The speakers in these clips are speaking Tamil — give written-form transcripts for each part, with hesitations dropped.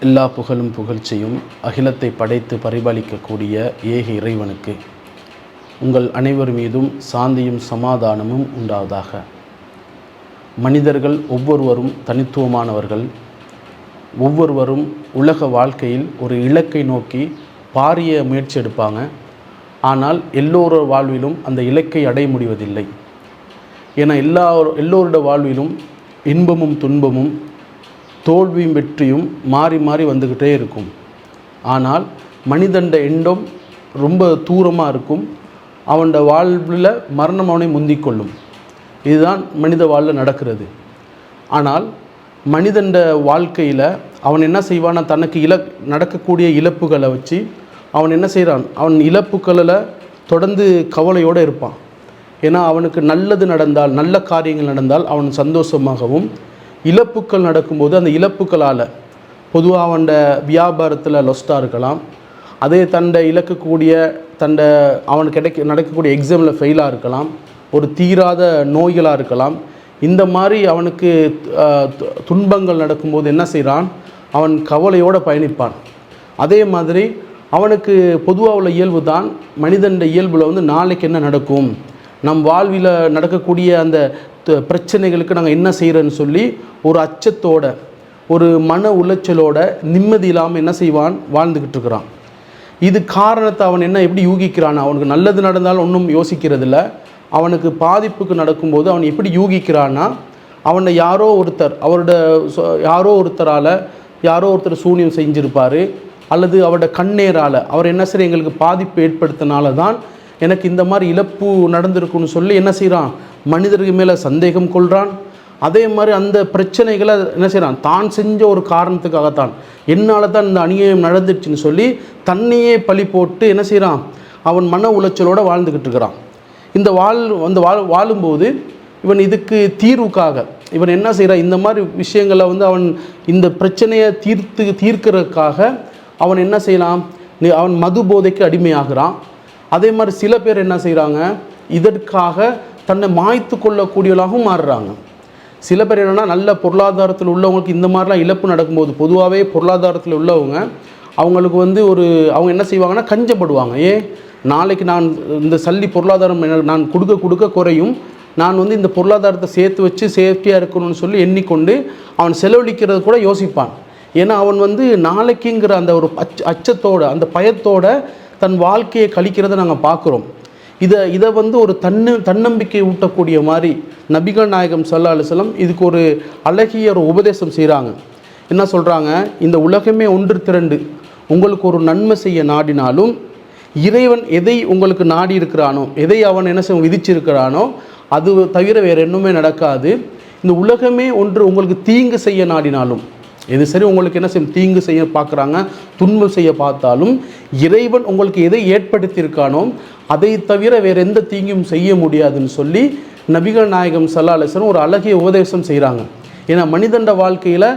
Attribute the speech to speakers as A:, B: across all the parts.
A: எல்லா புகழும் புகழ்ச்சியும் அகிலத்தை படைத்து பரிபாலிக்கக்கூடிய ஏக இறைவனுக்கு உங்கள் அனைவர் மீதும் சாந்தியும் சமாதானமும் உண்டாவதாக. மனிதர்கள் ஒவ்வொருவரும் தனித்துவமானவர்கள். ஒவ்வொருவரும் உலக வாழ்க்கையில் ஒரு இலக்கை நோக்கி பாரிய முயற்சி எடுப்பாங்க. ஆனால் எல்லோர வாழ்விலும் அந்த இலக்கை அடைய முடிவதில்லை. ஏன்னா எல்லோருடைய வாழ்விலும் இன்பமும் துன்பமும் தோல்வியும் வெற்றியும் மாறி மாறி வந்துக்கிட்டே இருக்கும். ஆனால் மனிதண்ட எண்ணம் ரொம்ப தூரமாக இருக்கும். அவனோட வாழ்வில் மரணம் அவனை முந்திக்கொள்ளும். இதுதான் மனித வாழ்வில் நடக்கிறது. ஆனால் மனிதண்ட வாழ்க்கையில் அவன் என்ன செய்வான்னா, தனக்கு நடக்கக்கூடிய இழப்புகளை வச்சு அவன் என்ன செய்கிறான், அவன் இழப்புகளில் தொடர்ந்து கவலையோடு இருப்பான். ஏன்னா அவனுக்கு நல்லது நடந்தால், நல்ல காரியங்கள் நடந்தால் அவன் சந்தோஷமாகவும், இழப்புக்கள் நடக்கும்போது அந்த இழப்புக்களால் பொதுவாக அவன் வியாபாரத்தில் லொஸ்ட்டாக இருக்கலாம், அதே இழக்கக்கூடிய அவனுக்கு நடக்கக்கூடிய எக்ஸாமில் ஃபெயிலாக இருக்கலாம், ஒரு தீராத நோய்களாக இருக்கலாம். இந்த மாதிரி அவனுக்கு துன்பங்கள் நடக்கும்போது என்ன செய்கிறான், அவன் கவலையோடு பயணிப்பான். அதே மாதிரி அவனுக்கு பொதுவாக உள்ள இயல்பு தான், மனிதன் இயல்பில் நாளைக்கு என்ன நடக்கும், நம் வாழ்வில் நடக்கக்கூடிய அந்த பிரச்சனைகளுக்கு நாங்கள் என்ன செய்கிறோன்னு சொல்லி ஒரு அச்சத்தோட, ஒரு மன உளைச்சலோட, நிம்மதி இல்லாமல் என்ன செய்வான், வாழ்ந்துக்கிட்டு இருக்கிறான். இது காரணத்தை அவன் எப்படி யூகிக்கிறான், அவனுக்கு நல்லது நடந்தாலும் ஒன்றும் யோசிக்கிறதில்ல. அவனுக்கு பாதிப்புக்கு நடக்கும்போது அவன் எப்படி யூகிக்கிறான்னா, அவனை யாரோ ஒருத்தரால் யாரோ ஒருத்தர் சூனியம் செஞ்சுருப்பார், அல்லது அவரோட கண்ணேரால் அவர் என்ன செய்ய எங்களுக்கு பாதிப்பு ஏற்படுத்தினால தான் எனக்கு இந்த மாதிரி இழப்பு நடந்திருக்குன்னு சொல்லி என்ன செய்கிறான், மனிதர்கள் மேலே சந்தேகம் கொள்கிறான். அதே மாதிரி அந்த பிரச்சனைகளை என்ன செய்கிறான், தான் செஞ்ச ஒரு காரணத்துக்காகத்தான், என்னால் தான் இந்த அநியாயம் நடந்துச்சுன்னு சொல்லி தன்னையே பழி போட்டு என்ன செய்கிறான், அவன் மன உளைச்சலோடு வாழ்ந்துக்கிட்டு இருக்கிறான். இந்த வாழும்போது இவன் இதுக்கு தீர்வுக்காக இவன் என்ன செய்கிறான், இந்த மாதிரி விஷயங்களை அவன் இந்த பிரச்சனையை தீர்க்கிறதுக்காக அவன் என்ன செய்யலாம், அவன் மது போதைக்கு அடிமையாகிறான். அதே மாதிரி சில பேர் என்ன செய்கிறாங்க, இதற்காக தன்னை மாய்த்து கொள்ளக்கூடியவர்களாகவும் மாறுறாங்க. சில பேர் என்னென்னா, நல்ல பொருளாதாரத்தில் உள்ளவங்களுக்கு இந்த மாதிரிலாம் இழப்பு நடக்கும்போது, பொதுவாகவே பொருளாதாரத்தில் உள்ளவங்க அவங்களுக்கு அவங்க என்ன செய்வாங்கன்னா, கஞ்சப்படுவாங்க. நாளைக்கு நான் இந்த பொருளாதாரம் நான் கொடுக்க குறையும், நான் இந்த பொருளாதாரத்தை சேர்த்து வச்சு சேஃப்டியாக இருக்கணும்னு சொல்லி எண்ணிக்கொண்டு அவன் செலவழிக்கிறது கூட யோசிப்பான். ஏன்னா அவன் நாளைக்குங்கிற அந்த ஒரு அச்சத்தோடு, அந்த பயத்தோடு தன் வாழ்க்கையை கழிக்கிறத நாங்கள் பார்க்குறோம். இதை ஒரு தன்னம்பிக்கை ஊட்டக்கூடிய மாதிரி நபிகள் நாயகம் ஸல்லல்லாஹு அலைஹி வஸல்லம் இதுக்கு ஒரு அழகிய ஒரு உபதேசம் செய்கிறாங்க. என்ன சொல்கிறாங்க, இந்த உலகமே ஒன்று திரண்டு உங்களுக்கு ஒரு நன்மை செய்ய நாடினாலும், இறைவன் எதை உங்களுக்கு நாடி இருக்கிறானோ, எதை அவன் என்ன செய்ய விதிச்சிருக்கிறானோ அது தவிர வேறு என்னுமே நடக்காது. இந்த உலகமே ஒன்று உங்களுக்கு தீங்கு செய்ய நாடினாலும், எது சரி உங்களுக்கு என்ன செய்யும், தீங்கு செய்ய பார்க்குறாங்க, துன்பம் செய்ய பார்த்தாலும், இறைவன் உங்களுக்கு எதை ஏற்படுத்தியிருக்கானோ அதை தவிர வேறு எந்த தீங்கும் செய்ய முடியாதுன்னு சொல்லி நபிகள் நாயகம் ஸல்லல்லாஹு அலைஹி வஸல்லம் ஒரு அழகிய உபதேசம் செய்கிறாங்க. ஏன்னா மனிதண்ட வாழ்க்கையில்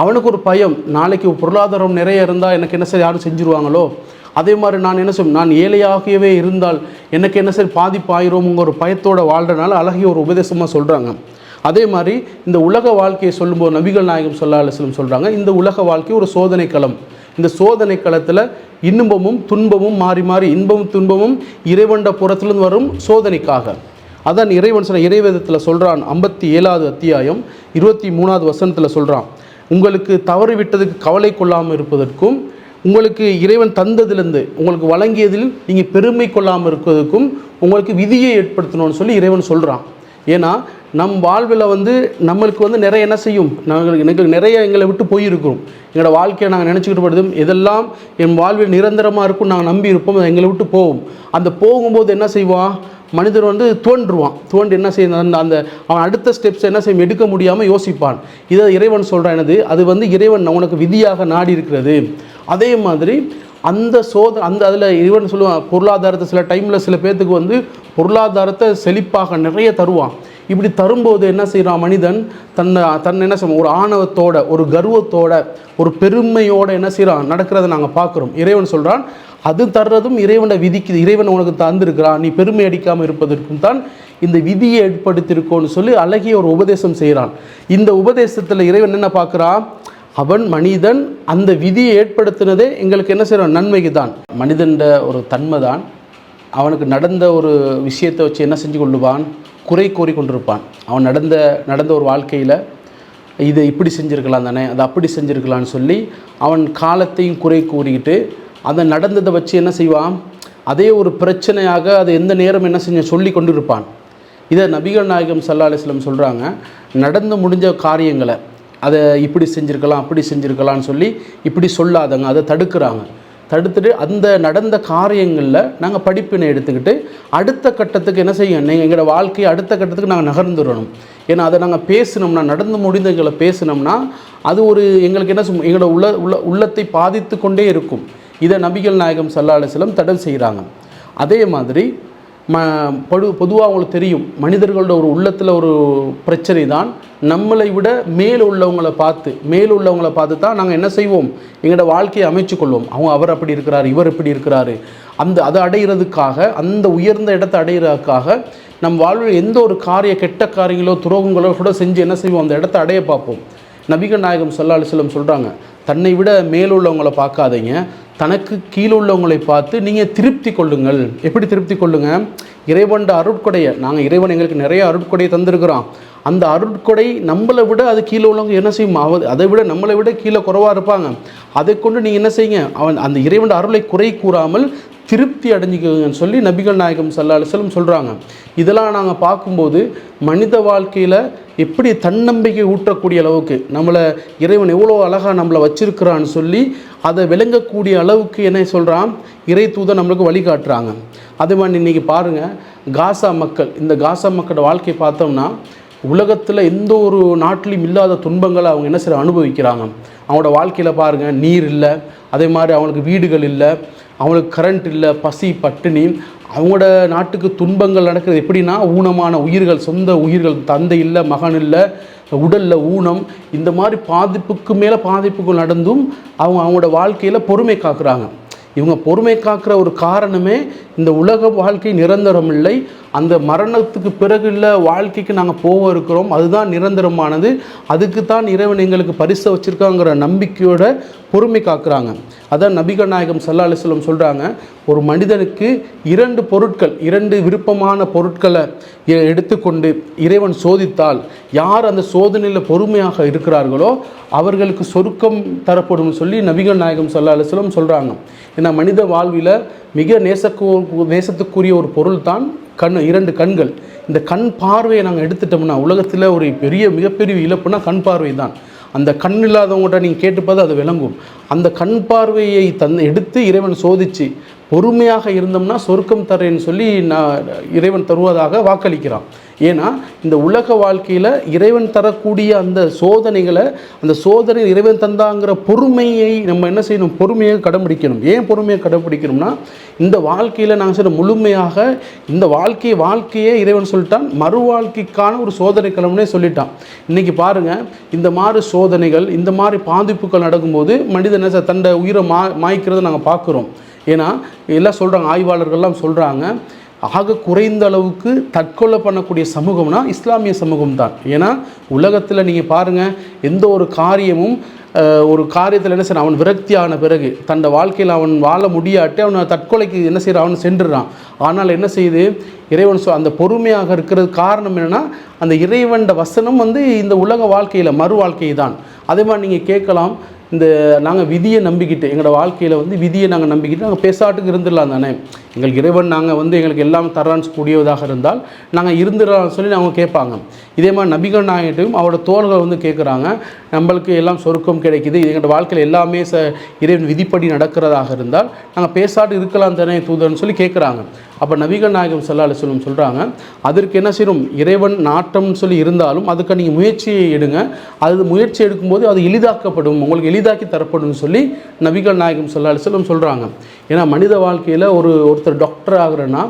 A: அவனுக்கு ஒரு பயம், நாளைக்கு பொருளாதாரம் நிறைய இருந்தால் எனக்கு என்ன சரி யாரும் செஞ்சுருவாங்களோ, அதே மாதிரி நான் என்ன செய்யும், நான் ஏழையாகவே இருந்தால் எனக்கு என்ன சரி பாதிப்பாயிரோங்கிற ஒரு பயத்தோடு வாழ்கிறனால அழகிய ஒரு உபதேசமாக சொல்கிறாங்க. அதே மாதிரி இந்த உலக வாழ்க்கையை சொல்லும்போது நபிகள் நாயகம் ஸல்லல்லாஹு அலைஹி வஸல்லம் சொல்கிறாங்க, இந்த உலக வாழ்க்கை ஒரு சோதனை களம். இந்த சோதனை களத்தில் இன்பமும் துன்பமும் மாறி மாறி, இன்பமும் துன்பமும் இறைவண்ட புறத்திலிருந்து வரும் சோதனைக்காக. அதான் இறைவன் இறைவேதத்தில் சொல்கிறான், 57வது அத்தியாயம் 23வது வசனத்தில் சொல்கிறான், உங்களுக்கு தவறு விட்டதுக்கு கவலை கொள்ளாமல் இருப்பதற்கும், உங்களுக்கு இறைவன் தந்ததிலிருந்து உங்களுக்கு வழங்கியதில் நீங்கள் பெருமை கொள்ளாமல் இருப்பதற்கும் உங்களுக்கு விதியை ஏற்படுத்தணும்னு சொல்லி இறைவன் சொல்கிறான். ஏன்னா நம் வாழ்வில் நம்மளுக்கு நிறைய என்ன செய்யும், எனக்கு நிறைய எங்களை விட்டு போயிருக்கிறோம். எங்களோட வாழ்க்கையை நாங்கள் நினச்சிக்கிட்டு படுதும், எதெல்லாம் என் வாழ்வில் நிரந்தரமாக இருக்கும் நாங்கள் நம்பி இருப்போம், அது எங்களை விட்டு போகும். அந்த போகும்போது என்ன செய்வான், மனிதர் தோண்டி என்ன செய்ய அவன் அடுத்த ஸ்டெப்ஸ் என்ன செய்யும் எடுக்க முடியாமல் யோசிப்பான். இதை இறைவன் சொல்கிறான், அது இறைவன் உனக்கு விதியாக நாடி இருக்கிறது. அதே மாதிரி அதில் இறைவன் சொல்லுவான், பொருளாதாரத்தை சில டைமில் சில பேர்த்துக்கு பொருளாதாரத்தை செழிப்பாக நிறைய தருவான். இப்படி தரும்போது என்ன செய்கிறான் மனிதன், தன்னை என்ன செய்வான், ஒரு ஆணவத்தோட, ஒரு கர்வத்தோட, ஒரு பெருமையோடு என்ன செய்கிறான் நடக்கிறத நாங்கள் பார்க்குறோம். இறைவன் சொல்கிறான், அது தர்றதும் இறைவனை விதிக்குது, இறைவன் உனக்கு தந்திருக்கிறான், நீ பெருமை அடிக்காமல் இருப்பதற்கும் தான் இந்த விதியை ஏற்படுத்தியிருக்கோன்னு சொல்லி அழகிய ஒரு உபதேசம் செய்கிறான். இந்த உபதேசத்தில் இறைவன் என்ன பார்க்குறான், அவன் மனிதன் அந்த விதியை ஏற்படுத்தினதே எங்களுக்கு என்ன செய்கிறோம், நன்மைக்கு தான். மனிதன்ற ஒரு தன்மை தான், அவனுக்கு நடந்த ஒரு விஷயத்தை வச்சு என்ன செஞ்சு கொள்ளுவான், குறை கோரி கொண்டிருப்பான். அவன் நடந்த ஒரு வாழ்க்கையில் இதை இப்படி செஞ்சுருக்கலாம் தானே, அதை அப்படி செஞ்சுருக்கலான்னு சொல்லி அவன் காலத்தையும் குறை கூறிக்கிட்டு அதை நடந்ததை வச்சு என்ன செய்வான், அதே ஒரு பிரச்சனையாக அதை எந்த நேரம் என்ன செஞ்ச சொல்லி கொண்டு இருப்பான். இதை நபிகள் நாயகம் ஸல்லல்லாஹு அலைஹி வஸல்லம் சொல்கிறாங்க, நடந்து முடிஞ்ச காரியங்களை அதை இப்படி செஞ்சுருக்கலாம் அப்படி செஞ்சுருக்கலான்னு சொல்லி இப்படி சொல்லாதங்க, அதை தடுத்துட்டு அந்த நடந்த காரியங்களில் நாங்கள் படிப்பினை எடுத்துக்கிட்டு அடுத்த கட்டத்துக்கு என்ன செய்யும், நீங்கள் எங்களோட வாழ்க்கையை அடுத்த கட்டத்துக்கு நாங்கள் நகர்ந்துடணும். ஏன்னா அதை நாங்கள் பேசினோம்னா, நடந்து முடிந்தங்களை பேசினோம்னா அது ஒரு எங்களுக்கு என்ன எங்களோட உள்ளத்தை பாதித்து கொண்டே இருக்கும். இதை நபிகள் நாயகம் ஸல்லல்லாஹு அலைஹி வஸல்லம் தடை செய்கிறாங்க. அதே மாதிரி பொதுவாக அவங்களுக்கு தெரியும், மனிதர்களோட ஒரு உள்ளத்தில் ஒரு பிரச்சனை தான், நம்மளை விட மேலுள்ளவங்களை பார்த்து தான் நாங்கள் என்ன செய்வோம், எங்களோட வாழ்க்கையை அமைச்சு கொள்வோம். அவர் அப்படி இருக்கிறார், இவர் இப்படி இருக்கிறாரு, அதை அடைகிறதுக்காக, அந்த உயர்ந்த இடத்தை அடைகிறதுக்காக நம் வாழ்வில் எந்த ஒரு கெட்ட காரியங்களோ துரோகங்களோ கூட செஞ்சு என்ன செய்வோம், அந்த இடத்த அடைய பார்ப்போம். நபிகள் நாயகம் ஸல்லல்லாஹு அலைஹி வஸல்லம் சொல்கிறாங்க, தன்னை விட மேலுள்ளவங்களை பார்க்காதீங்க, தனக்கு கீழே உள்ளவங்களை பார்த்து நீங்கள் திருப்தி கொள்ளுங்கள். எப்படி திருப்தி கொள்ளுங்க, இறைவன்ட அருட்கொடையை, நாங்கள் இறைவன் எங்களுக்கு நிறைய அருட்கொடையை தந்திருக்கிறோம், அந்த அருட்கொடை நம்மளை விட அது கீழே உள்ளவங்க என்ன செய்யும், அதை விட நம்மளை விட கீழே குறைவாக இருப்பாங்க, அதை கொண்டு நீங்கள் என்ன செய்யுங்க, அந்த இறைவன் அருளை குறை கூறாமல் திருப்தி அடைஞ்சிக்கன்னு சொல்லி நபிகள் நாயகம் ஸல்லல்லாஹு அலைஹி வஸல்லம் சொல்கிறாங்க. இதெல்லாம் நாங்கள் பார்க்கும்போது மனித வாழ்க்கையில் எப்படி தன்னம்பிக்கை ஊற்றக்கூடிய அளவுக்கு நம்மளை இறைவன் எவ்வளோ அழகாக நம்மளை வச்சிருக்கிறான்னு சொல்லி அதை விளங்கக்கூடிய அளவுக்கு என்ன சொல்கிறான், இறை தூதர் நம்மளுக்கு வழிகாட்டுறாங்க. அதே மாதிரி இன்றைக்கி பாருங்கள், காசா மக்கள், இந்த காசா மக்களோட வாழ்க்கையை பார்த்தோம்னா உலகத்தில் எந்த ஒரு நாட்டிலையும் இல்லாத துன்பங்களை அவங்க என்ன செய்ய அனுபவிக்கிறாங்க. அவங்களோட வாழ்க்கையில் பாருங்கள், நீர் இல்லை, அதே மாதிரி அவங்களுக்கு வீடுகள் இல்லை, அவங்களுக்கு கரண்ட் இல்லை, பசி பட்டினி, அவங்களோட நாட்டுக்கு துன்பங்கள் நடக்கிறது எப்படின்னா, ஊனமான உயிர்கள், சொந்த உயிர்கள், தந்தை இல்லை, மகன் இல்லை, உடலில் ஊனம், இந்த மாதிரி பாதிப்புக்கு மேலே பாதிப்புகள் நடந்தும் அவங்களோட வாழ்க்கையில் பொறுமை காக்குறாங்க. இவங்க பொறுமை காக்கிற ஒரு காரணமே இந்த உலக வாழ்க்கை நிரந்தரம் இல்லை, அந்த மரணத்துக்கு பிறகு இல்லை வாழ்க்கைக்கு நாங்கள் போக இருக்கிறோம், அதுதான் நிரந்தரமானது, அதுக்கு தான் இறைவன் எங்களுக்கு பரிசை வச்சுருக்காங்கிற நம்பிக்கையோட பொறுமை காக்குறாங்க. அதான் நபிகள் நாயகம் ஸல்லல்லாஹு அலைஹி வஸல்லம் சொல்கிறாங்க, ஒரு மனிதனுக்கு இரண்டு விருப்பமான பொருட்களை எடுத்துக்கொண்டு இறைவன் சோதித்தால், யார் அந்த சோதனையில் பொறுமையாக இருக்கிறார்களோ அவர்களுக்கு சொர்க்கம் தரப்படும் சொல்லி நபிகள் நாயகம் ஸல்லல்லாஹு அலைஹி வஸல்லம் சொல்கிறாங்க. ஏன்னா மனித வாழ்வில் மிக நேசத்துக்குரிய ஒரு பொருள் தான் இரண்டு கண்கள். இந்த கண் பார்வையை நாங்கள் எடுத்துட்டோம்னா உலகத்தில் ஒரு மிகப்பெரிய இழப்புனா கண் பார்வை தான். அந்த கண் இல்லாதவங்கள்ட்ட நீங்கள் கேட்டுப்பது அது விளங்கும். அந்த கண் பார்வையை எடுத்து இறைவன் சோதித்து பொறுமையாக இருந்தோம்னா சொர்க்கம் தரேன்னு சொல்லி இறைவன் தருவதாக வாக்களிக்கிறான். ஏன்னா இந்த உலக வாழ்க்கையில் இறைவன் தரக்கூடிய அந்த சோதனைகளை, அந்த சோதனை இறைவன் தந்தாங்கிற பொறுமையை நம்ம என்ன செய்யணும், பொறுமையை கடைப்பிடிக்கணும். ஏன் பொறுமையை கடைப்பிடிக்கணும்னா, இந்த வாழ்க்கையில் நாங்கள் சொல்ல முழுமையாக இந்த வாழ்க்கையே இறைவன் சொல்லிட்டான், மறு வாழ்க்கைக்கான ஒரு சோதனை கிளம்புனே சொல்லிட்டான். இன்றைக்கி பாருங்கள், இந்த மாதிரி சோதனைகள், இந்த மாதிரி பாதிப்புகள் நடக்கும்போது மனிதன் தன்னை உயிரை மாய்க்கிறத நாங்கள் பார்க்குறோம். ஏன்னா எல்லாம் சொல்கிறாங்க, ஆய்வாளர்கள்லாம் சொல்கிறாங்க, ஆக குறைந்த அளவுக்கு தற்கொலை பண்ணக்கூடிய சமூகம்னா இஸ்லாமிய சமூகம் தான். ஏன்னா உலகத்தில் நீங்கள் பாருங்கள், எந்த ஒரு காரியமும் ஒரு காரியத்தில் என்ன செய்யறான், அவன் விரக்தியான பிறகு தன் வாழ்க்கையில் அவன் வாழ முடியாட்டி அவனை தற்கொலைக்கு என்ன செய்கிறான், அவன் சென்றுறான். ஆனால் என்ன செய்யுது இறைவன் அந்த பொறுமையாக இருக்கிறது காரணம் என்னென்னா, அந்த இறைவன் வசனம் இந்த உலக வாழ்க்கையில் மறு வாழ்க்கை தான். அதே மாதிரி நீங்கள் கேட்கலாம், நாங்கள் விதியை நம்பிக்கிட்டு எங்களோட வாழ்க்கையில் விதியை நாங்கள் நம்பிக்கிட்டு நாங்கள் பேசாட்டுக்கு இருந்துடலாம் தானே, எங்களுக்கு இறைவன் எங்களுக்கு எல்லாம் தரான்னு கூடியதாக இருந்தால் நாங்கள் இருந்துடலாம் சொல்லி அவங்க கேட்பாங்க. இதே மாதிரி நபிகள் நாயகத்தையும் அவரோட தோள்கள் கேட்குறாங்க, நம்மளுக்கு எல்லாம் சொர்க்கம் கிடைக்குது, எங்களோட வாழ்க்கையில் எல்லாமே இறைவன் விதிப்படி நடக்கிறதாக இருந்தால் நாங்கள் பேசாட்டு இருக்கலாம் தானே தூதர்னு சொல்லி கேட்குறாங்க. அப்போ நபிகள் நாயகம் ஸல்லல்லாஹு அலைஹி வஸல்லம் சொல்கிறாங்க, அதற்கு என்ன செய்யணும், இறைவன் நாட்டம்னு சொல்லி இருந்தாலும் அதுக்கு நீங்கள் முயற்சியை எடுங்க, அது முயற்சி எடுக்கும்போது அது எளிதாக்கப்படும், உங்களுக்கு எளிதாக்கி தரப்படும் சொல்லி நபிகள் நாயகம் ஸல்லல்லாஹு அலைஹி வஸல்லம் சொல்கிறாங்க. ஏன்னா மனித வாழ்க்கையில் ஒருத்தர் டாக்டர் ஆகிறன்னா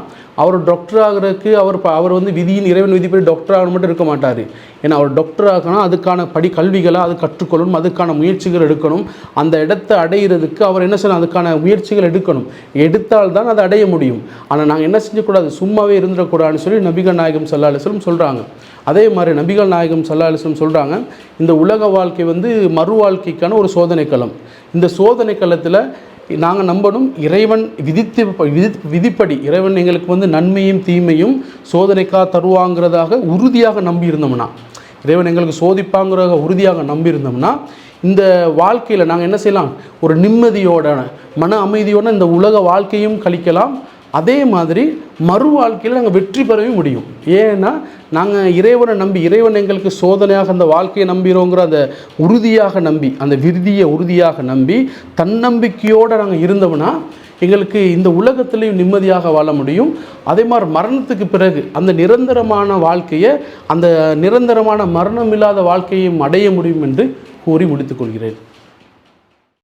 A: அவர் டாக்டர் ஆகிறதுக்கு அவர் வந்து விதியின் இறைவன் விதிப்படி டாக்டர் ஆக மட்டும் இருக்க மாட்டார். ஏன்னா அவர் டாக்டர் ஆகணும், அதுக்கான கல்விகளை அது கற்றுக்கொள்ளணும், அதுக்கான முயற்சிகள் எடுக்கணும். அந்த இடத்தை அடையிறதுக்கு அவர் என்ன செய்யணும், அதுக்கான முயற்சிகள் எடுக்கணும். எடுத்தால்தான் அதை அடைய முடியும். ஆனால் நாங்கள் என்ன செஞ்சக்கூடாது, சும்மாவே இருந்துடக்கூடாதுன்னு சொல்லி நபிகள் நாயகம் ஸல்லல்லாஹு அலைஹி வஸல்லம் சொல்கிறாங்க. அதே மாதிரி நபிகள் நாயகம் ஸல்லல்லாஹு அலைஹி வஸல்லம் சொல்கிறாங்க, இந்த உலக வாழ்க்கை வந்து மறு வாழ்க்கைக்கான ஒரு சோதனை களம். இந்த சோதனை களத்தில் நாங்கள் நம்பணும், இறைவன் விதிப்படி இறைவன் எங்களுக்கு வந்து நன்மையும் தீமையும் சோதனைக்காக தருவாங்கிறதாக உறுதியாக நம்பியிருந்தோம்னா, இறைவன் எங்களுக்கு சோதிப்பாங்கிறத உறுதியாக நம்பியிருந்தோம்னா, இந்த வாழ்க்கையில் நாங்கள் என்ன செய்யலாம், ஒரு நிம்மதியோட மன அமைதியோட இந்த உலக வாழ்க்கையும் கழிக்கலாம். அதே மாதிரி மறு வாழ்க்கையில் நாங்கள் வெற்றி பெறவே முடியும். ஏன்னா நாங்கள் இறைவனை நம்பி, இறைவன் எங்களுக்கு சோதனையாக அந்த வாழ்க்கையை நம்பிடுவோங்கிற அந்த உறுதியாக நம்பி, அந்த விருதியை உறுதியாக நம்பி தன்னம்பிக்கையோடு நாங்கள் இருந்தோம்னா எங்களுக்கு இந்த உலகத்திலையும் நிம்மதியாக வாழ முடியும். அதே மாதிரி மரணத்துக்கு பிறகு அந்த நிரந்தரமான வாழ்க்கையை, அந்த நிரந்தரமான மரணம் இல்லாத வாழ்க்கையும் அடைய முடியும் என்று கூறி முடித்துக்கொள்கிறேன்.